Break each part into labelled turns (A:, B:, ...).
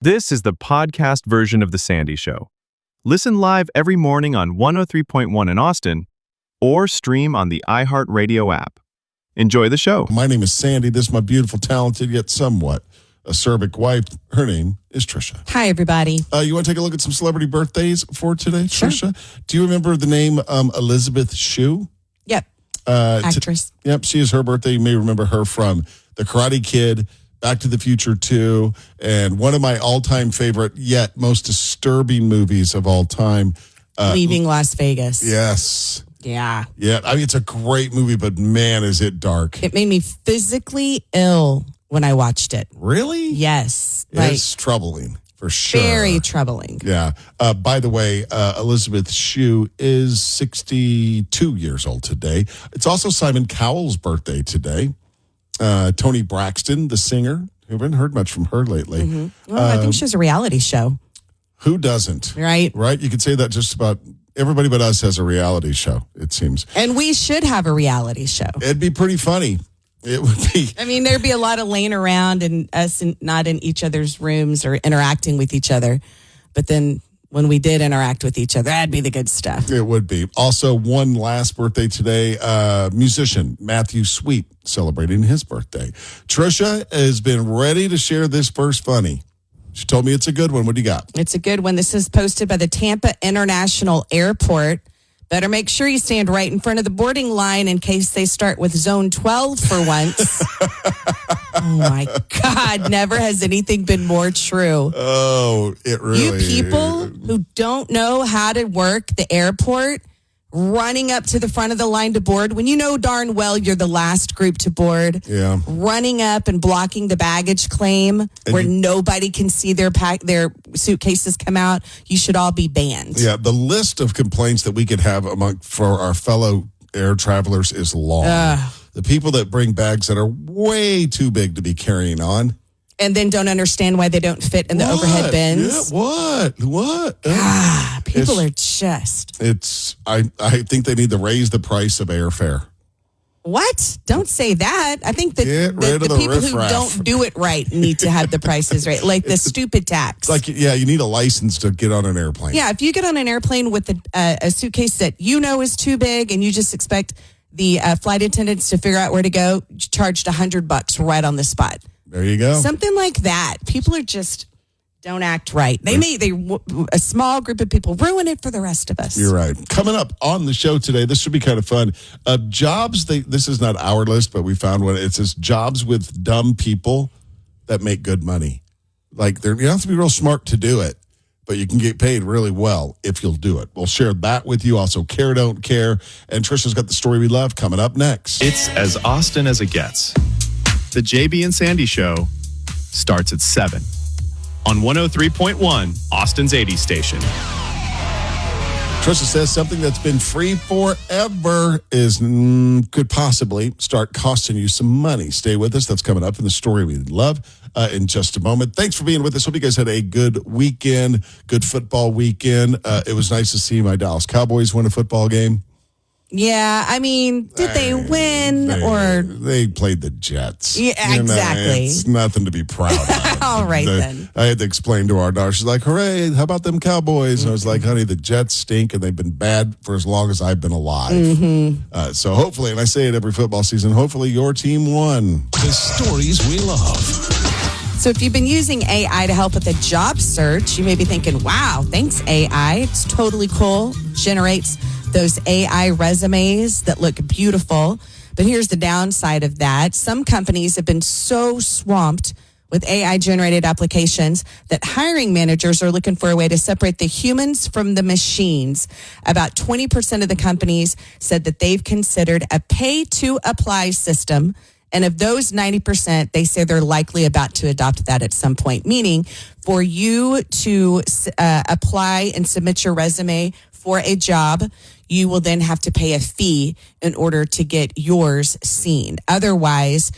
A: This is the podcast version of The Sandy Show. Listen live every morning on 103.1 in Austin or stream on the iHeartRadio app. Enjoy the show.
B: My name is Sandy. This is my beautiful, talented, yet somewhat acerbic wife. Her name is Trisha.
C: Hi, everybody.
B: You want to take a look at some celebrity birthdays for today,
C: Sure.
B: Trisha? Do you remember the name Elizabeth Shue?
C: Yep. Actress.
B: Yep, she is her birthday. You may remember her from The Karate Kid, Back to the Future 2, and one of my all-time favorite, yet most disturbing movies of all time.
C: Leaving Las Vegas.
B: Yes.
C: Yeah.
B: Yeah, I mean, it's a great movie, but man, is it dark.
C: It made me physically ill when I watched it.
B: Really?
C: Yes.
B: It's troubling, for sure.
C: Very troubling.
B: Yeah. By the way, Elizabeth Shue is 62 years old today. It's also Simon Cowell's birthday today. Toni Braxton, the singer. We haven't heard much from her lately.
C: Mm-hmm. Well, I think she has a reality show.
B: Who doesn't?
C: Right?
B: Right? You could say that just about everybody but us has a reality show, it seems.
C: And we should have a reality show.
B: It'd be pretty funny. It would be.
C: I mean, there'd be a lot of laying around and us not in each other's rooms or interacting with each other. But then when we did interact with each other, that'd be the good stuff.
B: It would be. Also, one last birthday today, musician Matthew Sweet celebrating his birthday. Trisha has been ready to share this first funny. She told me it's a good one. What do you got?
C: It's a good one. This is posted by the Tampa International Airport. Better make sure you stand right in front of the boarding line in case they start with zone 12 for once. Oh, my God. Never has anything been more true.
B: Oh, it really
C: You people who don't know how to work the airport, running up to the front of the line to board, when you know darn well you're the last group to board, running up and blocking the baggage claim where nobody can see their suitcases come out, you should all be banned.
B: Yeah, the list of complaints that we could have for our fellow air travelers is long. The people that bring bags that are way too big to be carrying on.
C: And then don't understand why they don't fit in the overhead bins.
B: Yeah, what?
C: People are just...
B: I think they need to raise the price of airfare.
C: What? Don't say that. I think that the people
B: riffraff.
C: who don't do it right need to have the prices right. Like the stupid tax.
B: You need a license to get on an airplane.
C: Yeah, if you get on an airplane with a suitcase that you know is too big and you just expect the flight attendants to figure out where to go, charged $100 right on the spot.
B: There you go.
C: Something like that. People are just don't act right. A small group of people ruin it for the rest of us.
B: You're right. Coming up on the show today, this should be kind of fun. Jobs. This is not our list, but we found one. It says jobs with dumb people that make good money. Like you don't have to be real smart to do it, but you can get paid really well if you'll do it. We'll share that with you. Also, care, don't care. And Trisha's got the story we love coming up next.
A: It's as Austin as it gets. The JB and Sandy Show starts at 7 on 103.1, Austin's 80s station.
B: Trisha says something that's been free forever could possibly start costing you some money. Stay with us. That's coming up in the story we love in just a moment. Thanks for being with us. Hope you guys had a good weekend, good football weekend. It was nice to see my Dallas Cowboys win a football game.
C: Yeah, I mean, did they win or...
B: They played the Jets.
C: Yeah, exactly.
B: It's nothing to be proud of.
C: All right, then.
B: I had to explain to our daughter. She's like, hooray, how about them Cowboys? And I was like, honey, the Jets stink, and they've been bad for as long as I've been alive. So hopefully, and I say it every football season, hopefully your team won.
D: The stories we love.
C: So if you've been using AI to help with a job search, you may be thinking, wow, thanks, AI. It's totally cool. Generates those AI resumes that look beautiful. But here's the downside of that. Some companies have been so swamped with AI-generated applications that hiring managers are looking for a way to separate the humans from the machines. About 20% of the companies said that they've considered a pay-to-apply system. And of those 90%, they say they're likely about to adopt that at some point, meaning for you to apply and submit your resume for a job, you will then have to pay a fee in order to get yours seen. Otherwise,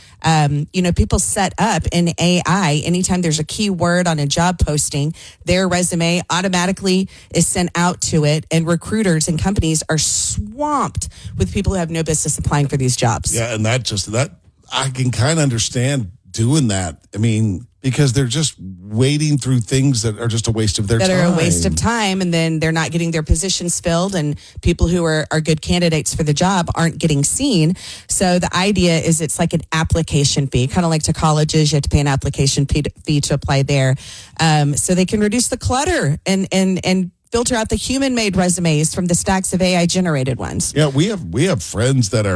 C: people set up in AI, anytime there's a keyword on a job posting, their resume automatically is sent out to it, and recruiters and companies are swamped with people who have no business applying for these jobs.
B: Yeah, and that I can kind of understand doing that. I mean, because they're just wading through things that are just a waste of their time.
C: That are a waste of time, and then they're not getting their positions filled, and people who are good candidates for the job aren't getting seen. So the idea is it's like an application fee, kind of like to colleges. You have to pay an application fee to apply there. So they can reduce the clutter and filter out the human-made resumes from the stacks of AI-generated ones.
B: Yeah, we have friends that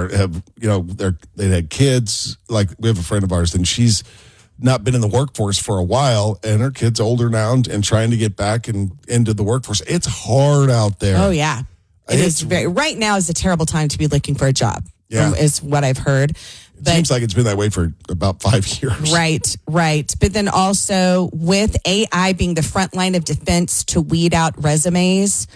B: they had kids. Like, we have a friend of ours, and she's not been in the workforce for a while, and her kid's older now and trying to get back into the workforce. It's hard out there.
C: Oh, yeah. It is right now is a terrible time to be looking for a job, is what I've heard.
B: It seems like it's been that way for about 5 years.
C: Right. But then also with AI being the front line of defense to weed out resumes,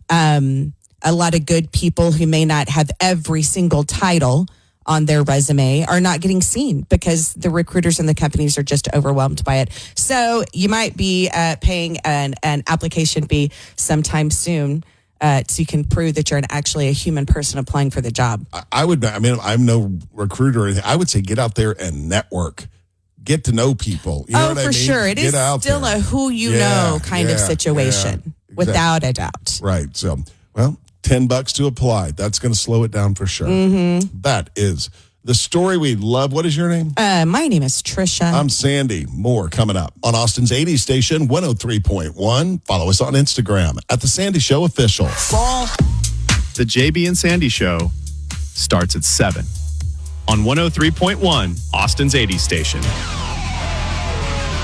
C: a lot of good people who may not have every single title on their resume are not getting seen because the recruiters and the companies are just overwhelmed by it. So you might be paying an application fee sometime soon so you can prove that you're actually a human person applying for the job.
B: I'm no recruiter or anything. I would say get out there and network. Get to know people. You know what I mean?
C: Sure. It is still a who you know kind of situation, without a doubt.
B: Right. So, well, $10 to apply. That's going to slow it down for sure.
C: Mm-hmm.
B: That is the story we love. What is your name?
C: My name is Trisha.
B: I'm Sandy. More coming up on Austin's 80s station, 103.1. Follow us on Instagram at The Sandy Show Official.
A: Fall. The JB and Sandy Show starts at 7 on 103.1, Austin's 80s station.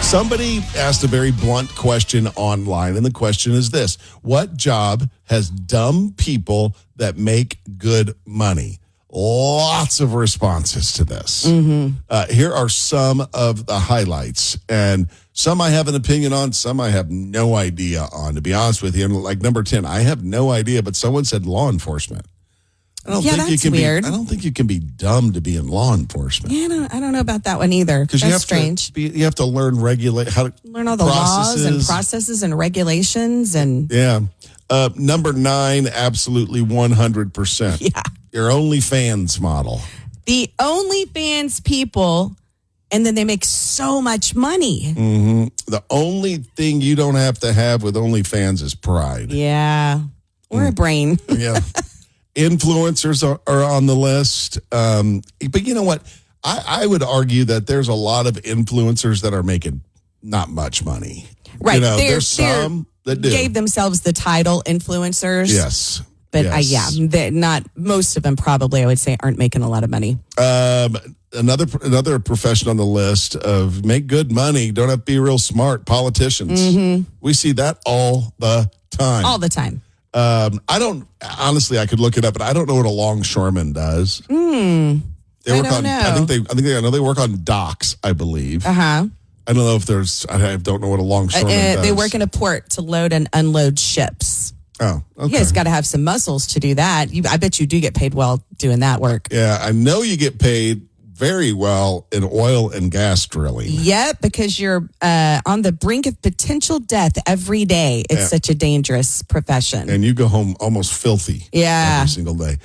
B: Somebody asked a very blunt question online, and the question is this: what job has dumb people that make good money? Lots of responses to this.
C: Mm-hmm.
B: Here are some of the highlights, and some I have an opinion on, some I have no idea on, to be honest with you. And like number 10, I have no idea, but someone said law enforcement.
C: That's weird.
B: I don't think you can be dumb to be in law enforcement.
C: Yeah, I don't know about that one either. That's strange.
B: You have to learn how to
C: learn all the laws and processes and regulations and
B: number 9, absolutely 100%.
C: Yeah,
B: your OnlyFans model.
C: The OnlyFans people, and then they make so much money.
B: Mm-hmm. The only thing you don't have to have with OnlyFans is pride.
C: Yeah, or a brain.
B: Yeah. Influencers are on the list. But you know what? I would argue that there's a lot of influencers that are making not much money.
C: Right.
B: You know, there's some that do.
C: Gave themselves the title influencers.
B: Yes.
C: But not most of them probably, I would say, aren't making a lot of money.
B: Another profession on the list of make good money, don't have to be real smart, politicians.
C: Mm-hmm.
B: We see that all the time.
C: All the time.
B: I could look it up, but I don't know what a longshoreman does.
C: I don't know.
B: I know they work on docks, I believe.
C: Uh-huh.
B: I don't know if I don't know what a longshoreman does.
C: They work in a port to load and unload ships.
B: Oh, okay.
C: You guys got to have some muscles to do that. I bet you do get paid well doing that work.
B: Yeah, I know you get paid very well in oil and gas drilling.
C: Yep, because you're on the brink of potential death every day. It's such a dangerous profession.
B: And you go home almost filthy every single day.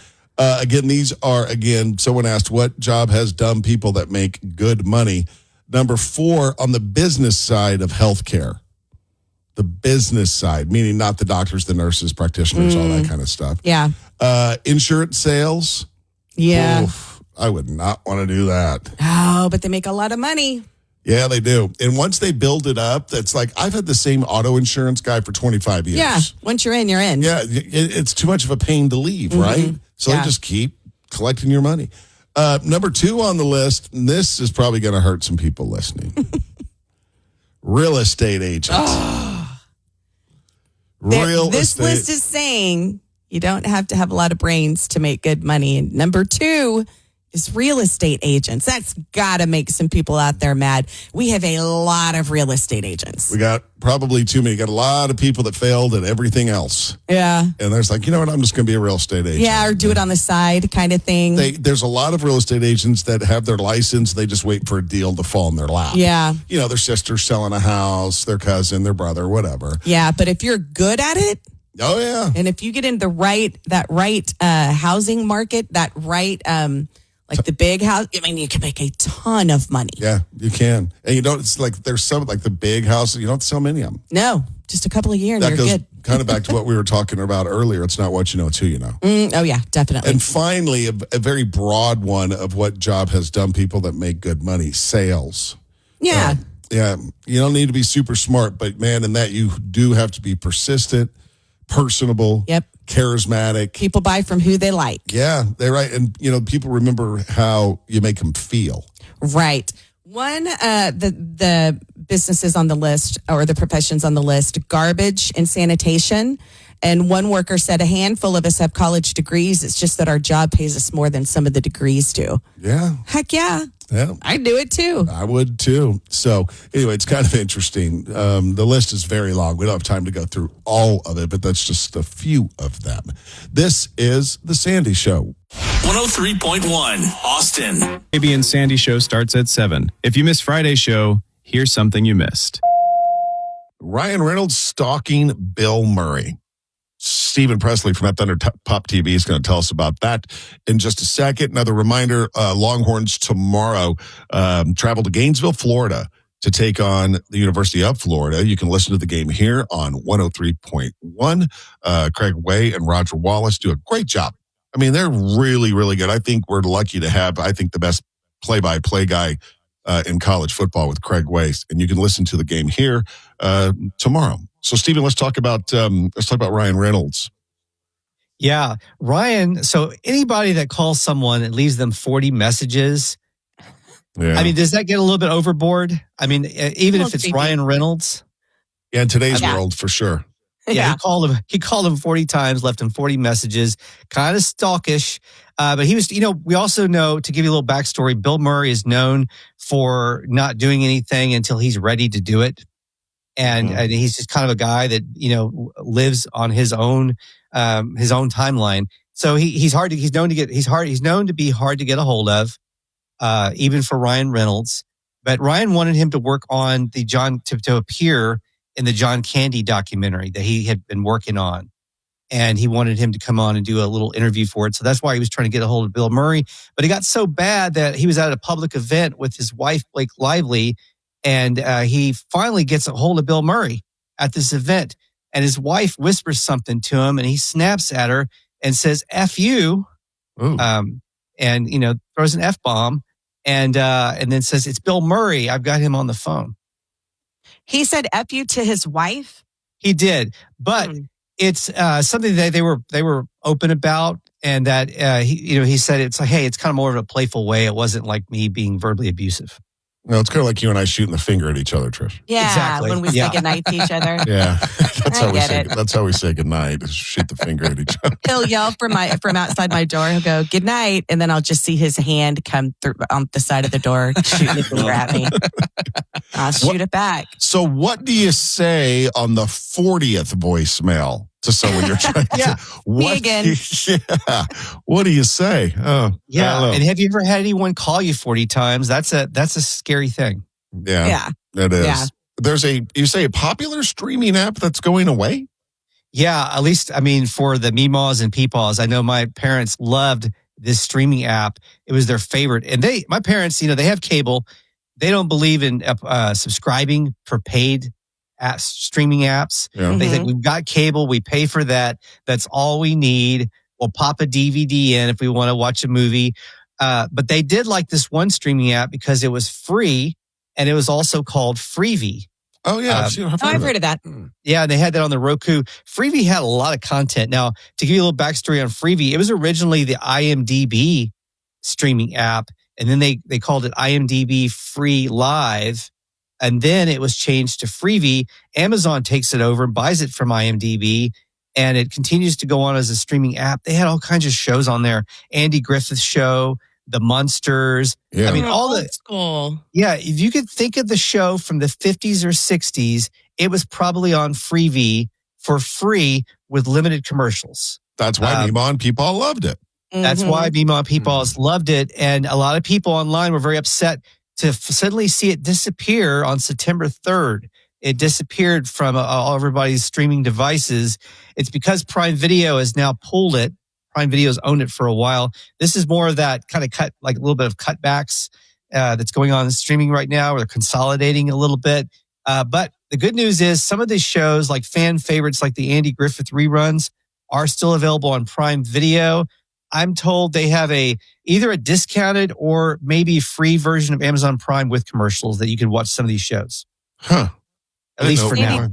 B: Someone asked what job has dumb people that make good money. Number 4 on the business side of healthcare. The business side, meaning not the doctors, the nurses, practitioners, all that kind of stuff.
C: Yeah.
B: Insurance sales.
C: Yeah.
B: Oof. I would not want to do that.
C: Oh, but they make a lot of money.
B: Yeah, they do. And once they build it up, that's like, I've had the same auto insurance guy for 25 years.
C: Yeah, once you're in, you're in.
B: Yeah, it's too much of a pain to leave, right? So they just keep collecting your money. Number 2 on the list, and this is probably going to hurt some people listening. Real estate agents.
C: This list is saying you don't have to have a lot of brains to make good money. And number 2 is real estate agents. That's got to make some people out there mad. We have a lot of real estate agents.
B: We got probably too many. Got a lot of people that failed at everything else.
C: Yeah.
B: And there's like, you know what? I'm just going to be a real estate agent.
C: Yeah, or do it on the side kind of thing.
B: There's a lot of real estate agents that have their license. They just wait for a deal to fall in their lap.
C: Yeah.
B: You know, their sister's selling a house, their cousin, their brother, whatever.
C: Yeah, but if you're good at it.
B: Oh, yeah.
C: And if you get in that right housing market, that right Like the big house. I mean, you can make a ton of money.
B: Yeah, you can. And you don't, it's like there's some, like the big houses, you don't have to sell many of them.
C: No, just a couple of years and
B: That
C: you're
B: goes
C: good.
B: kind of back to what we were talking about earlier. It's not what you know, it's who you know.
C: Oh, yeah, definitely.
B: And finally, a very broad one of what job has done people that make good money, sales.
C: Yeah.
B: Yeah, you don't need to be super smart, but man, in that you do have to be persistent, personable,
C: Yep.
B: charismatic.
C: People buy from who they like.
B: Yeah, they're right. And, people remember how you make them feel.
C: Right. One, the businesses on the list or the professions on the list, garbage and sanitation. And one worker said a handful of us have college degrees. It's just that our job pays us more than some of the degrees do.
B: Yeah.
C: Heck yeah.
B: Yeah.
C: I'd do it too.
B: I would too. So anyway, it's kind of interesting. The list is very long. We don't have time to go through all of it, but that's just a few of them. This is The Sandy Show.
D: 103.1 Austin.
A: Baby and Sandy show starts at 7. If you missed Friday's show, here's something you missed.
B: Ryan Reynolds stalking Bill Murray. Stephen Presley from At Thunder Pop TV is going to tell us about that in just a second. Another reminder, Longhorns tomorrow travel to Gainesville, Florida to take on the University of Florida. You can listen to the game here on 103.1. Craig Way and Roger Wallace do a great job. I mean, they're really, really good. I think we're lucky to have, the best play-by-play guy in college football with Craig Way. And you can listen to the game here tomorrow. So, Stephen, let's talk about Ryan Reynolds.
E: Yeah, Ryan. So anybody that calls someone and leaves them 40 messages,
B: Yeah.
E: I mean, does that get a little bit overboard? I mean, even if it's Ryan Reynolds.
B: Yeah, in today's world, for sure.
E: Yeah, he called him 40 times, left him 40 messages, kind of stalkish. But he was, we also know, to give you a little backstory, Bill Murray is known for not doing anything until he's ready to do it. And he's just kind of a guy that, lives on his own timeline. So he's known to be hard to get a hold of, even for Ryan Reynolds. But Ryan wanted him to work on to appear in the John Candy documentary that he had been working on. And he wanted him to come on and do a little interview for it. So that's why he was trying to get a hold of Bill Murray. But it got so bad that he was at a public event with his wife, Blake Lively. And he finally gets a hold of Bill Murray at this event. And his wife whispers something to him and he snaps at her and says, F you. And, throws an F-bomb and then says, it's Bill Murray. I've got him on the phone.
C: He said F you to his wife?
E: He did. But it's something that they were open about. And that, he said, it's like, hey, it's kind of more of a playful way. It wasn't like me being verbally abusive.
B: No, it's kind of like you and I shooting the finger at each other, Trish.
C: Yeah,
E: exactly.
C: when we say goodnight to each other.
B: Yeah, that's how we say goodnight. Is shoot the finger at each other.
C: He'll yell from outside my door. He'll go good night, and then I'll just see his hand come through on the side of the door, shooting a finger at me. I'll shoot it back.
B: So, what do you say on the 40th voicemail to someone you're trying to?
C: Me again.
B: Yeah. What do you say? Oh,
E: yeah. And have you ever had anyone call you 40 times? That's a scary thing.
B: Yeah. It is. Yeah. There's a popular streaming app that's going away?
E: Yeah, at least, for the Meemaws and Peepaws, I know my parents loved this streaming app. It was their favorite. And my parents, they have cable. They don't believe in subscribing for paid streaming apps. Yeah. They think we've got cable. We pay for that. That's all we need. We'll pop a DVD in if we want to watch a movie. But they did like this one streaming app because it was free and it was also called Freevee.
B: Oh, yeah.
C: I've heard of that.
E: Yeah, they had that on the Roku. Freevee had a lot of content. Now, to give you a little backstory on Freevee, it was originally the IMDb streaming app, and then they called it IMDb Free Live, and then it was changed to Freevee. Amazon takes it over and buys it from IMDb, and it continues to go on as a streaming app. They had all kinds of shows on there. Andy Griffith Show, The Munsters.
B: Yeah.
E: All the
C: old school.
E: Yeah, if you could think of the show from the 50s or 60s, it was probably on Freevee for free with limited commercials.
B: That's why Meemaws and Peepaws loved it.
E: That's why Meemaws and Peepaws loved it. And a lot of people online were very upset to suddenly see it disappear on September 3rd. It disappeared from everybody's streaming devices. It's because Prime Video has now pulled it Prime Video's owned it for a while. This is more of that kind of like a little bit of cutbacks that's going on in streaming right now, where they're consolidating a little bit. But the good news is some of these shows, like fan favorites, like the Andy Griffith reruns, are still available on Prime Video. I'm told they have either a discounted or maybe free version of Amazon Prime with commercials that you can watch some of these shows.
B: Huh.
E: At least for now.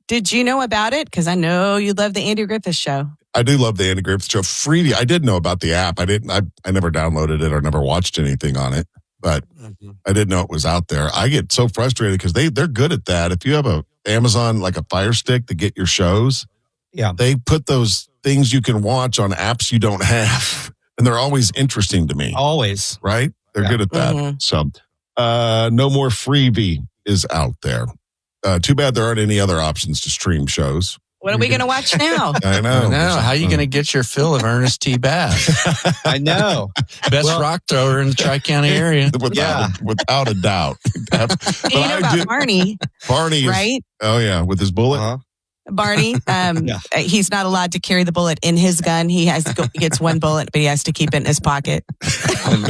C: Did you know about it? Because I know you love the Andy Griffith Show.
B: I do love the Andy Griffith Show. Freevee. I did know about the app. I never downloaded it or never watched anything on it, but I didn't know it was out there. I get so frustrated because they're good at that. If you have a Amazon, like a Fire Stick to get your shows, they put those things you can watch on apps you don't have. And they're always interesting to me.
E: Always.
B: Right? They're good at that.
C: Mm-hmm.
B: So no more Freevee is out there. Too bad there aren't any other options to stream shows.
C: What are we going to watch now?
B: I know.
F: How are you going to get your fill of Ernest T. Bass?
E: I know.
F: Best rock thrower in the Tri-County area.
B: Without a doubt. But
C: You know about Barney,
B: Barney is,
C: right?
B: Oh, yeah, with his bullet.
C: Barney, he's not allowed to carry the bullet in his gun. He gets one bullet, but he has to keep it in his pocket.
E: In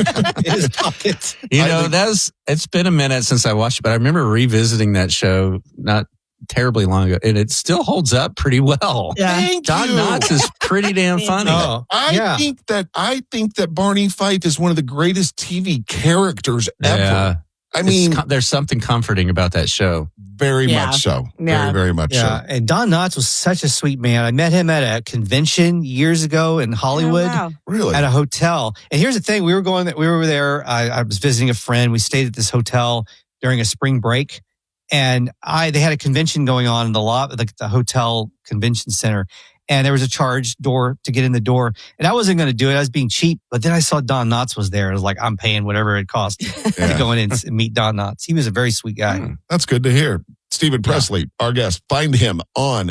E: his pocket.
F: It's been a minute since I watched it, but I remember revisiting that show not terribly long ago, and it still holds up pretty well.
C: Yeah.
F: Don Knotts is pretty damn funny.
B: I think that Barney Fife is one of the greatest TV characters ever.
F: Yeah.
B: I mean,
F: there's something comforting about that show.
B: Very much so.
C: Yeah.
B: Very, very much so.
E: And Don Knotts was such a sweet man. I met him at a convention years ago in Hollywood.
C: Oh, wow.
B: Really?
E: At a hotel. And here's the thing: we were there. I was visiting a friend. We stayed at this hotel during a spring break, and they had a convention going on in the lot, like the hotel convention center. And there was a charge door to get in the door. And I wasn't going to do it. I was being cheap. But then I saw Don Knotts was there. I was like, I'm paying whatever it costs to go in and meet Don Knotts. He was a very sweet guy.
B: That's good to hear. Stephen Presley, our guest. Find him on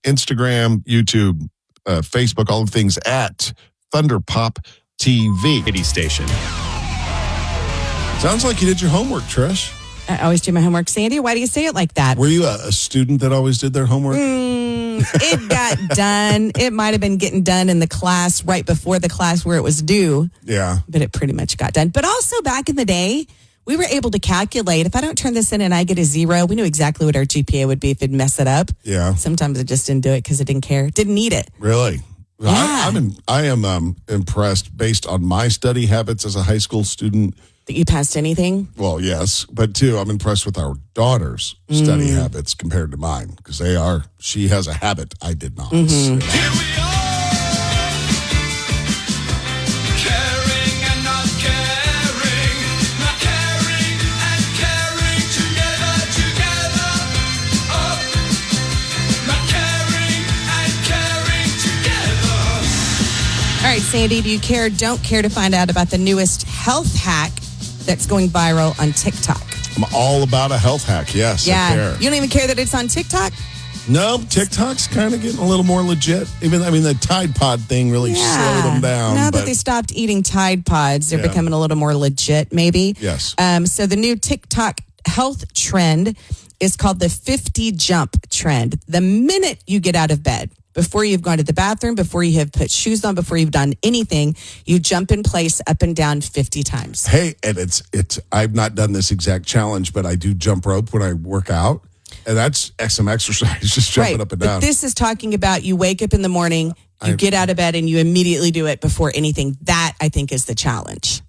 B: Instagram, YouTube, Facebook, all the things at Thunder Pop TV.
A: Kitty Station.
B: Sounds like you did your homework, Trish.
C: I always do my homework. Sandy, why do you say it like that?
B: Were you a student that always did their homework?
C: It got done. It might have been getting done in the class right before the class where it was due.
B: Yeah.
C: But it pretty much got done. But also back in the day, we were able to calculate. If I don't turn this in and I get a 0, we knew exactly what our GPA would be if it'd mess it up.
B: Yeah.
C: Sometimes I just didn't do it because I didn't care. Didn't need it.
B: Really?
C: Yeah.
B: I am impressed based on my study habits as a high school student.
C: That you passed anything?
B: Well, yes, but too, I'm impressed with our daughter's study habits compared to mine because she has a habit I did not.
D: Here we are, caring and not caring, not caring and caring together, up, not caring and caring together.
C: All right, Sandy, do you care or don't care to find out about the newest health hack that's going viral on TikTok?
B: I'm all about a health hack. Yes, I care.
C: You don't even care that it's on TikTok?
B: No, TikTok's kind of getting a little more legit. The Tide Pod thing really slowed them down.
C: Now that they stopped eating Tide Pods, they're becoming a little more legit, maybe.
B: Yes.
C: So the new TikTok health trend is called the 50 jump trend. The minute you get out of bed, before you've gone to the bathroom, before you have put shoes on, before you've done anything, you jump in place up and down 50 times.
B: Hey, and it's I've not done this exact challenge, but I do jump rope when I work out. And that's some exercise, just jumping up and down.
C: But this is talking about you wake up in the morning, you get out of bed, and you immediately do it before anything. That, I think, is the challenge.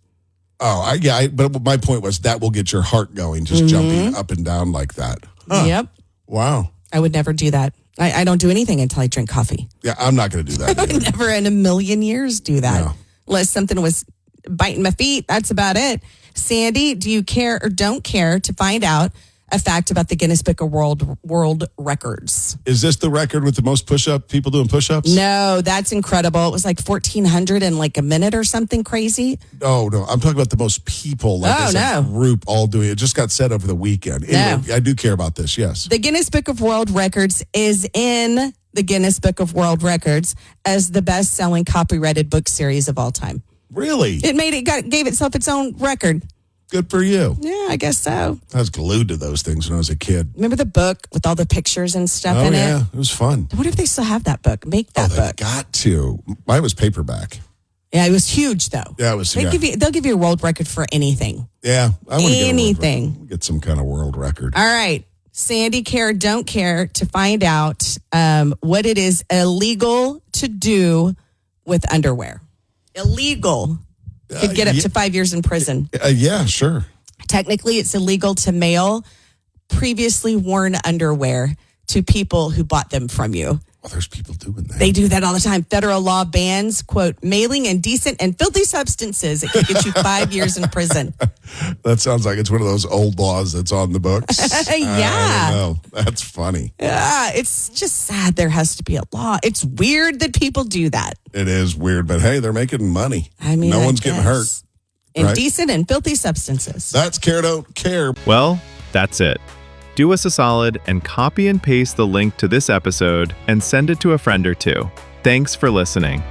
B: But my point was that will get your heart going, just jumping up and down like that. Huh.
C: Yep.
B: Wow.
C: I would never do that. I don't do anything until I drink coffee.
B: Yeah, I'm not going to do that.
C: I would never in a million years do that.
B: No.
C: Unless something was biting my feet. That's about it. Sandy, do you care or don't care to find out a fact about the Guinness Book of World Records?
B: Is this the record with the most people doing push-ups?
C: No, that's incredible. It was like 1,400 in like a minute or something crazy.
B: Oh, no. I'm talking about the most people as a group all doing it. It just got said over the weekend. Anyway, I do care about this, yes.
C: The Guinness Book of World Records is in the Guinness Book of World Records as the best-selling copyrighted book series of all time.
B: Really?
C: It gave itself its own record.
B: Good for you.
C: Yeah, I guess so.
B: I was glued to those things when I was a kid.
C: Remember the book with all the pictures and stuff in
B: yeah,
C: it?
B: it was fun.
C: I wonder if they still have that book. Make that
B: They've
C: book.
B: got to. Mine was paperback.
C: Yeah, it was huge though.
B: Yeah, it was.
C: They'll give you a world record for anything.
B: Yeah, I want to
C: anything.
B: get some kind of world record.
C: All right. Sandy, care or don't care, to find out what it is illegal to do with underwear. Illegal. Could get up to 5 years in prison.
B: Yeah, sure.
C: Technically, it's illegal to mail previously worn underwear to people who bought them from you.
B: Well, there's people doing that.
C: They do that all the time. Federal law bans, quote, mailing indecent and filthy substances. It could get you 5 years in prison.
B: That sounds like it's one of those old laws that's on the books.
C: Yeah.
B: I don't know. That's funny.
C: Yeah, it's just sad there has to be a law. It's weird that people do that.
B: It is weird, but hey, they're making money.
C: I mean,
B: no
C: I
B: one's getting hurt.
C: guess.
B: right?
C: Indecent and filthy substances.
B: That's care, don't care.
A: Well, that's it. Do us a solid and copy and paste the link to this episode and send it to a friend or two. Thanks for listening.